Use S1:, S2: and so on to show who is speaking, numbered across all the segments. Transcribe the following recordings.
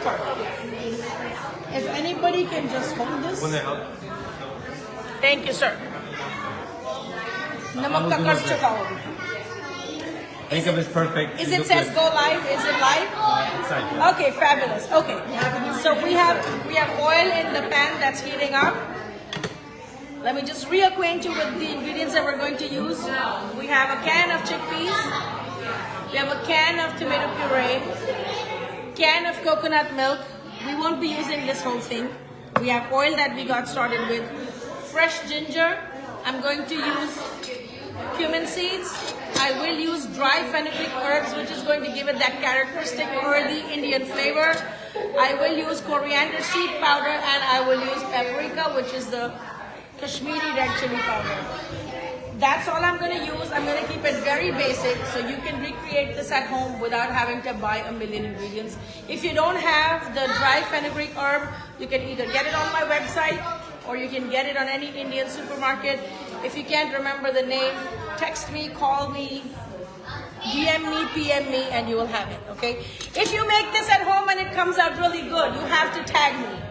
S1: cart. If anybody can just hold this. Thank you, sir. Namak ka kar chuka ho.
S2: Think of it perfect.
S1: Is it says go live? Is it live? Okay, fabulous. Okay, so we have oil in the pan that's heating up. Let me just reacquaint you with the ingredients that we're going to use. We have a can of chickpeas. We have a can of tomato puree. Can of coconut milk. We won't be using this whole thing. We have oil that we got started with. Fresh ginger. I'm going to use cumin seeds. I will use dry fenugreek herbs, which is going to give it that characteristic earthy Indian flavor. I will use coriander seed powder, and I will use paprika, which is the Kashmiri red chili powder. That's all I'm going to use. I'm going to keep it very basic so you can recreate this at home without having to buy a million ingredients. If you don't have the dry fenugreek herb, you can either get it on my website or you can get it on any Indian supermarket. If you can't remember the name, text me, call me, DM me, PM me, and you will have it, okay? If you make this at home and it comes out really good, you have to tag me.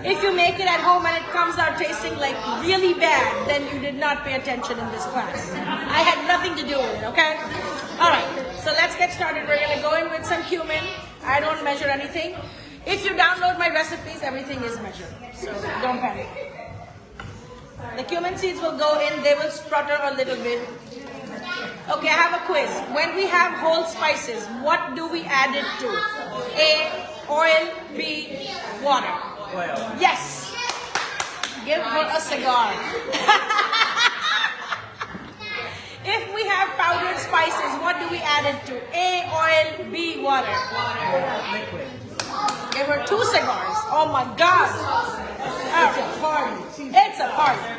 S1: If you make it at home and it comes out tasting like really bad, then you did not pay attention in this class. I had nothing to do with it, okay? All right, so let's get started. We're gonna go in with some cumin. I don't measure anything. If you download my recipes, everything is measured, so don't panic. The cumin seeds will go in, they will splutter a little bit. Okay, I have a quiz. When we have whole spices, what do we add it to? A, oil, B, water. Oil. Yes. Give her a cigar. If we have powdered spices, what do we add it to? A, oil, B, water. Liquid. Give her 2 cigars. Oh my God. It's a party. It's a party.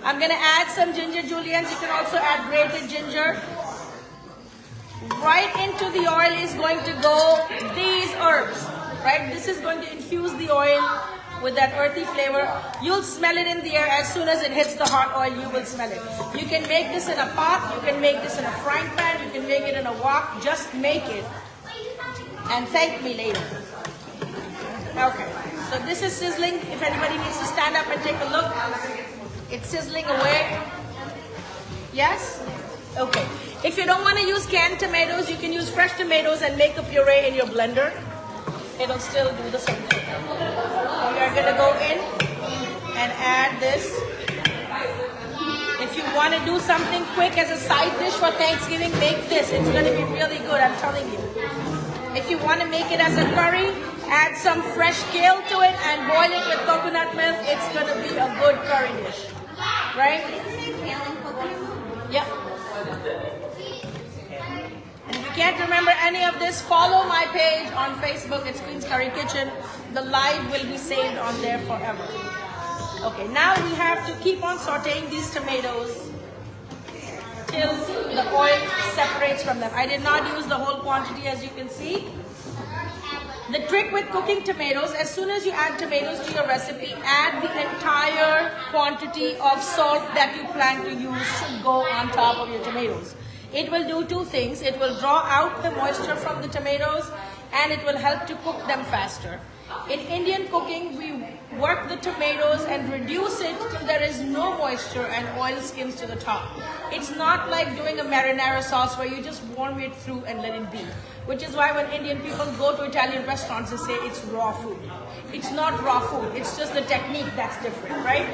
S1: I'm going to add some ginger julienne. You can also add grated ginger. Right into the oil is going to go these herbs. Right? This is going to infuse the oil with that earthy flavor. You'll smell it in the air. As soon as it hits the hot oil, you will smell it. You can make this in a pot. You can make this in a frying pan. You can make it in a wok. Just make it. And thank me later. Okay. So this is sizzling. If anybody needs to stand up and take a look, it's sizzling away. Yes? Okay. If you don't want to use canned tomatoes, you can use fresh tomatoes and make a puree in your blender. It'll still do the same thing. We are going to go in and add this. If you want to do something quick as a side dish for Thanksgiving, make this. It's going to be really good, I'm telling you. If you want to make it as a curry, add some fresh kale to it and boil it with coconut milk. It's going to be a good curry dish. Right? Yep. And if you can't remember any of this, follow my page on Facebook. It's Queen's Curry Kitchen. The live will be saved on there forever. Okay, now we have to keep on sauteing these tomatoes till the oil separates from them. I did not use the whole quantity, as you can see. The trick with cooking tomatoes, as soon as you add tomatoes to your recipe, add the entire quantity of salt that you plan to use should go on top of your tomatoes. It will do 2 things. It will draw out the moisture from the tomatoes and it will help to cook them faster. In Indian cooking, we work the tomatoes and reduce it till there is no moisture and oil skims to the top. It's not like doing a marinara sauce where you just warm it through and let it be. Which is why when Indian people go to Italian restaurants, they say it's raw food. It's not raw food. It's just the technique that's different, right?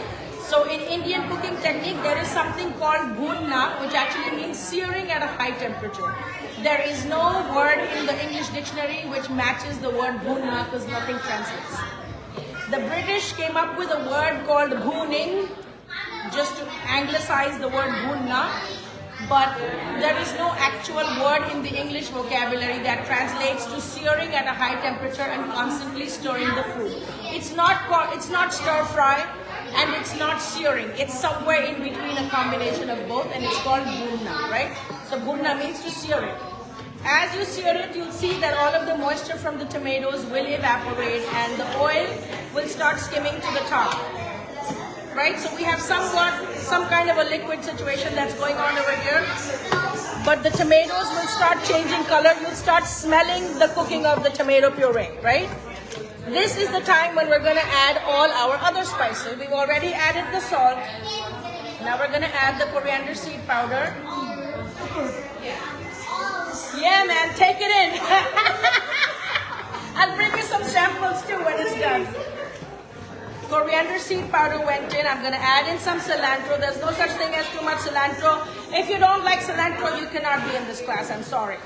S1: So in Indian cooking technique, there is something called bhunna, which actually means searing at a high temperature. There is no word in the English dictionary which matches the word bhunna because nothing translates. The British came up with a word called bhooning, just to anglicize the word bhunna. But there is no actual word in the English vocabulary that translates to searing at a high temperature and constantly stirring the food. It's not stir fry and it's not searing. It's somewhere in between, a combination of both, and it's called bhunna, right? So bhunna means to sear it. As you sear it, you'll see that all of the moisture from the tomatoes will evaporate and the oil will start skimming to the top. Right? So we have some kind of a liquid situation that's going on over here. But the tomatoes will start changing color. You'll start smelling the cooking of the tomato puree, right? This is the time when we're gonna add all our other spices. We've already added the salt. Now we're gonna add the coriander seed powder. Yeah, man, take it in. I'll bring you some samples too when it's done. Coriander seed powder went in. I'm gonna add in some cilantro. There's no such thing as too much cilantro. If you don't like cilantro, you cannot be in this class. I'm sorry.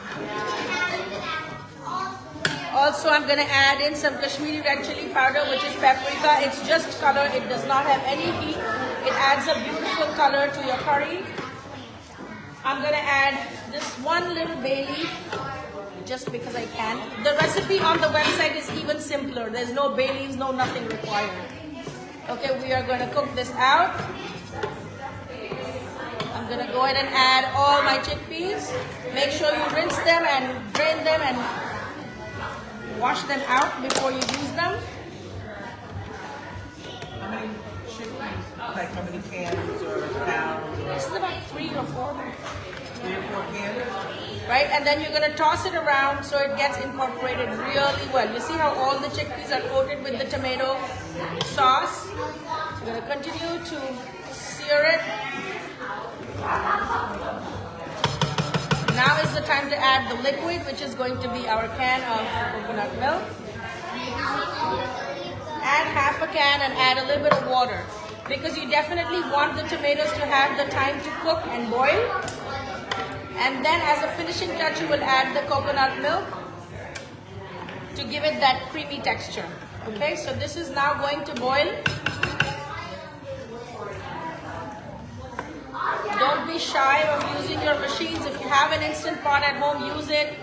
S1: Also, I'm gonna add in some Kashmiri red chili powder, which is paprika. It's just color. It does not have any heat. It adds a beautiful color to your curry. I'm gonna add this one little bay leaf, just because I can. The recipe on the website is even simpler. There's no bay leaves, no nothing required. Okay, we are gonna cook this out. I'm gonna go ahead and add all my chickpeas. Make sure you rinse them and drain them and wash them out before you use them.
S3: How many chickpeas? Like how many cans or pounds?
S1: This is about 3 or 4.
S3: 3 or 4 cans?
S1: Right, and then you're gonna toss it around so it gets incorporated really well. You see how all the chickpeas are coated with the tomato sauce? You're gonna continue to sear it. Now is the time to add the liquid, which is going to be our can of coconut milk. Add half a can and add a little bit of water, because you definitely want the tomatoes to have the time to cook and boil. And then as a finishing touch, you will add the coconut milk to give it that creamy texture. Okay, so this is now going to boil. Don't be shy of using your machines. If you have an instant pot at home, use it.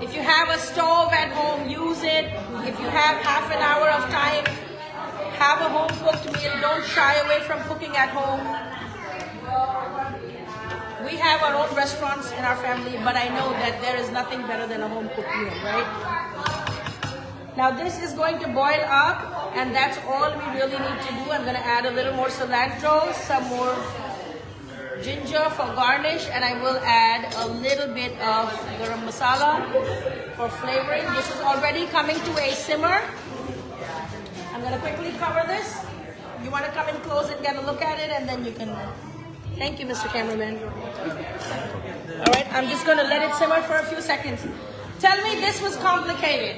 S1: If you have a stove at home, use it. If you have half an hour of time, have a home cooked meal. Don't shy away from cooking at home. We have our own restaurants in our family, but I know that there is nothing better than a home cooked meal, right? Now this is going to boil up, and that's all we really need to do. I'm going to add a little more cilantro, some more ginger for garnish, and I will add a little bit of garam masala for flavoring. This is already coming to a simmer. I'm going to quickly cover this. You want to come in close and get a look at it, and then you can... Thank you, Mr. Cameraman. All right, I'm just going to let it simmer for a few seconds. Tell me this was complicated.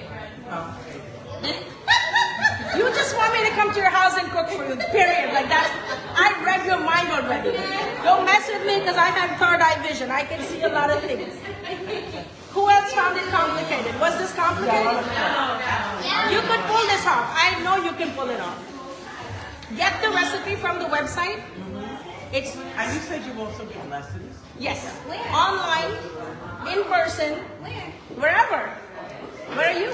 S1: You just want me to come to your house and cook for you, period. Like that. I read your mind already. Don't mess with me because I have third eye vision. I can see a lot of things. Who else found it complicated? Was this complicated? You could pull this off. I know you can pull it off. Get the recipe from the website. It's.
S3: And you said you want some lessons?
S1: Yes. Online, in person, wherever. Where are you?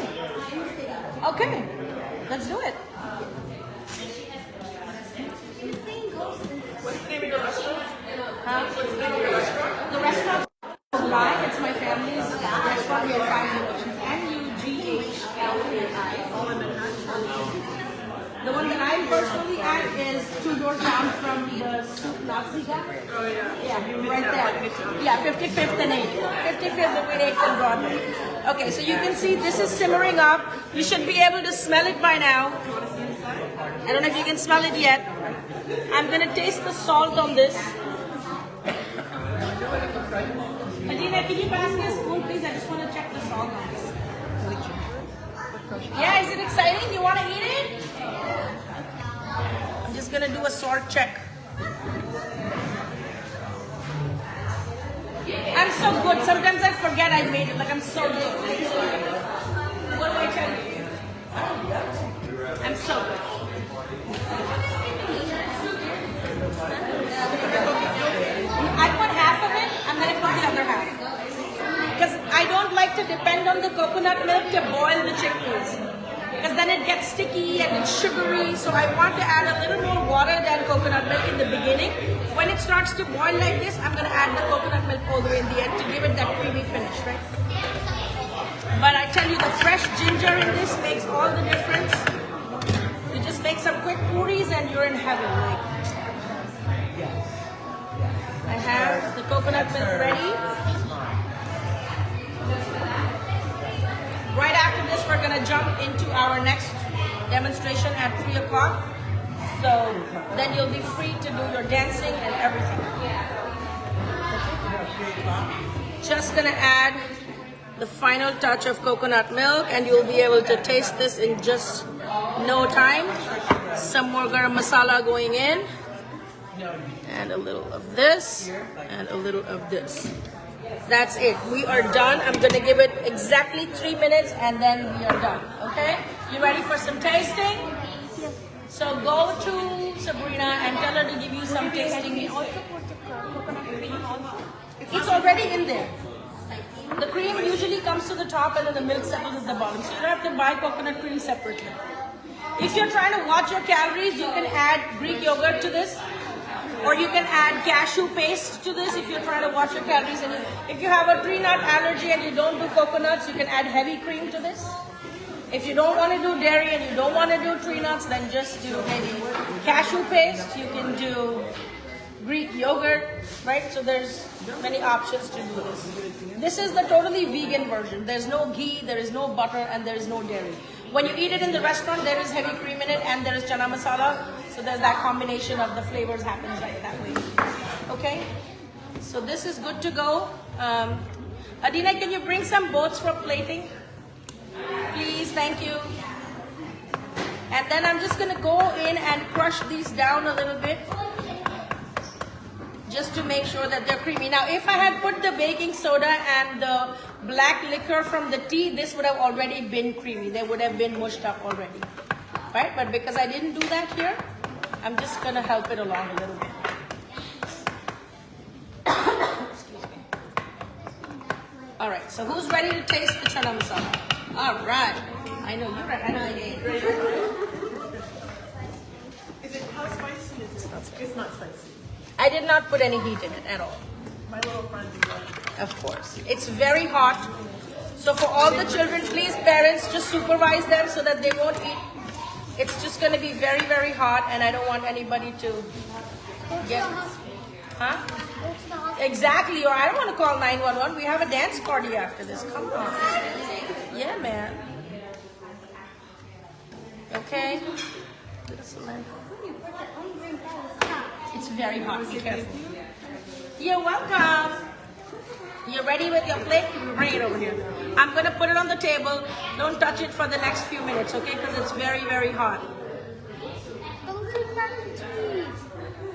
S1: Okay. Let's do it.
S3: What's the name of your restaurant?
S1: Huh?
S3: What's the name of your restaurant?
S1: The restaurant is live. It's my family's restaurant. We have 5 locations. MUGHLAI. The one that I personally at is 2 doors down from the Soup Nazi guy.
S3: Oh yeah.
S1: Yeah, right there. Yeah, 55th and 8th. 55th between 8th and Broadway. Okay, so you can see this is simmering up. You should be able to smell it by now. I don't know if you can smell it yet. I'm going to taste the salt on this. Adina, can you pass me a spoon, please? I just want to check the salt on this. Yeah, is it exciting? You want to eat it? I'm just going to do a salt check. I'm so good. Sometimes I forget I made it. Like, I'm so good. What do I tell you? I'm so good. I put half of it. I'm going to put the other half. Because I don't like to depend on the coconut milk to boil the chickpeas. Because then it gets sticky and it's sugary. So I want to add a little more water than coconut milk in the beginning. When it starts to boil like this, I'm going to add the coconut milk all the way in the end to give it that creamy finish, right? But I tell you, the fresh ginger in this makes all the difference. You just make some quick puris and you're in heaven. Like, I have the coconut milk ready. Right after this, we're gonna jump into our next demonstration at 3 o'clock. So then you'll be free to do your dancing and everything. Just gonna add the final touch of coconut milk and you'll be able to taste this in just no time. Some more garam masala going in. And a little of this and a little of this. That's it. We are done. I'm gonna give it exactly 3 minutes and then we are done. Okay? You ready for some tasting?
S4: Yes.
S1: So go to Sabrina and tell her to give you some tasting. It's already in there. The cream usually comes to the top and then the milk settles at the bottom. So you don't have to buy coconut cream separately. If you're trying to watch your calories, you can add Greek yogurt to this. Or you can add cashew paste to this if you're trying to watch your calories. And if you have a tree nut allergy and you don't do coconuts, you can add heavy cream to this. If you don't want to do dairy and you don't want to do tree nuts, then just do maybe cashew paste. You can do Greek yogurt, right? So there's many options to do this. This is the totally vegan version. There's no ghee, there is no butter, and there is no dairy. When you eat it in the restaurant, there is heavy cream in it and there is chana masala. So there's that combination of the flavors happens right that way. Okay? So this is good to go. Adina, can you bring some boats for plating? Please, thank you. And then I'm just gonna go in and crush these down a little bit. Just to make sure that they're creamy. Now, if I had put the baking soda and the black liquor from the tea, this would have already been creamy. They would have been mushed up already, right? But because I didn't do that here, I'm just gonna help it along a little bit. Excuse me. All right, so who's ready to taste the chana masala? All right, I know you're ready. I know you ain't.
S3: Is it how spicy is it? It's not spicy.
S1: I did not put any heat in it at all.
S3: My little friend is like,
S1: Of course. It's very hot. So for all the children, please parents, just supervise them so that they won't eat. It's just going to be very, very hot and I don't want anybody to get... Huh? Exactly. Or I don't want to call 911. We have a dance party after this. Come on. Yeah, man. Okay. It's very hot. Be careful. You're welcome. You ready with your plate? Bring it over here. I'm going to put it on the table. Don't touch it for the next few minutes, okay? Because it's very, very hot.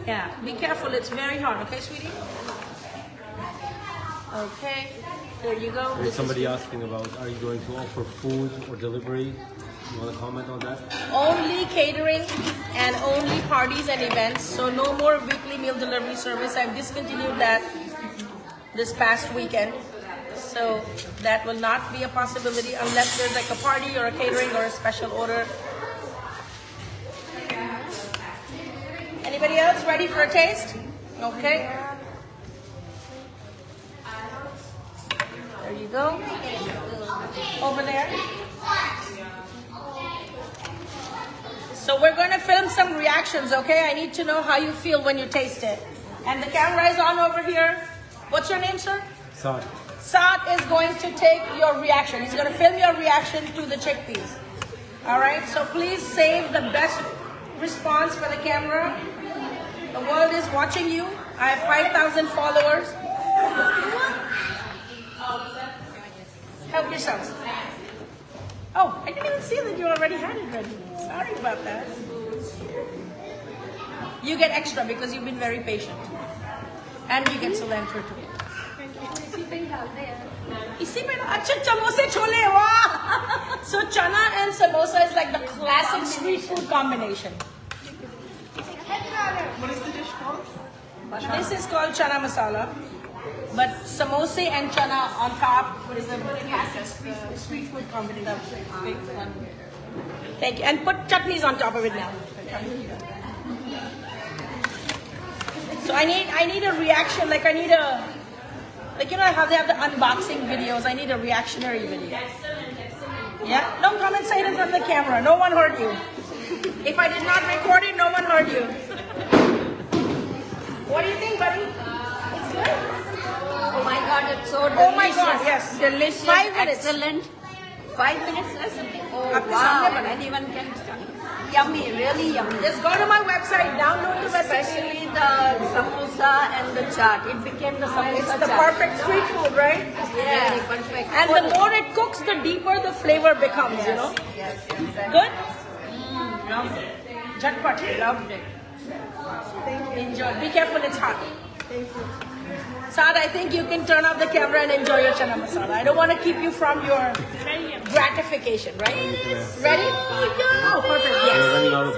S1: Yeah, be careful. It's very hot, okay, sweetie? Okay, there you go.
S2: There's somebody asking about, are you going to offer food or delivery? You want to comment on that?
S1: Only catering and only parties and events. So no more weekly meal delivery service. I've discontinued that this past weekend. So that will not be a possibility unless there's like a party or a catering or a special order. Anybody else ready for a taste? Okay. There you go. Over there. So we're going to film some reactions, okay? I need to know how you feel when you taste it. And the camera is on over here. What's your name, sir?
S2: Saad.
S1: Saad is going to take your reaction. He's going to film your reaction to the chickpeas. All right? So please save the best response for the camera. The world is watching you. I have 5,000 followers. Help yourselves. Oh, I didn't even see that you already had it ready. Sorry about that. You get extra because you've been very patient. And you get cilantro too. So chana and samosa is like the classic street food combination.
S3: what is the dish called?
S1: This is called chana masala. But samosa and chana on top is a classic street food combination. Thank you. And put chutneys on top of it now. So I need a reaction, like I need a, like you know how they have the unboxing videos, I need a reactionary video. Yeah? Don't come and say it in front of the camera. No one heard you. If I did not record it, no one heard you. What do you think, buddy? It's good?
S4: Oh my god, it's so delicious.
S1: Oh my god, yes.
S4: Delicious,
S1: 5 minutes.
S4: excellent. 5 minutes recipe. Oh
S1: Up to
S4: wow,
S1: Sunday,
S4: anyone can. Yummy, really yummy.
S1: Just go to my website, download the recipe.
S4: Especially the samosa and the chaat. It became the samosa
S1: It's the
S4: chaat.
S1: perfect street food, right?
S4: Yeah, very perfect.
S1: And the more it cooks, the deeper the flavor becomes, you know?
S4: Yes, exactly.
S1: Good?
S4: Loved it.
S1: Jhatpat.
S4: Loved it.
S1: Enjoy. Be careful, it's hot. Saad, I think you can turn off the camera and enjoy your chana masala. I don't want to keep you from your gratification, right? Ready? Oh, perfect. Yes.
S2: We're running out of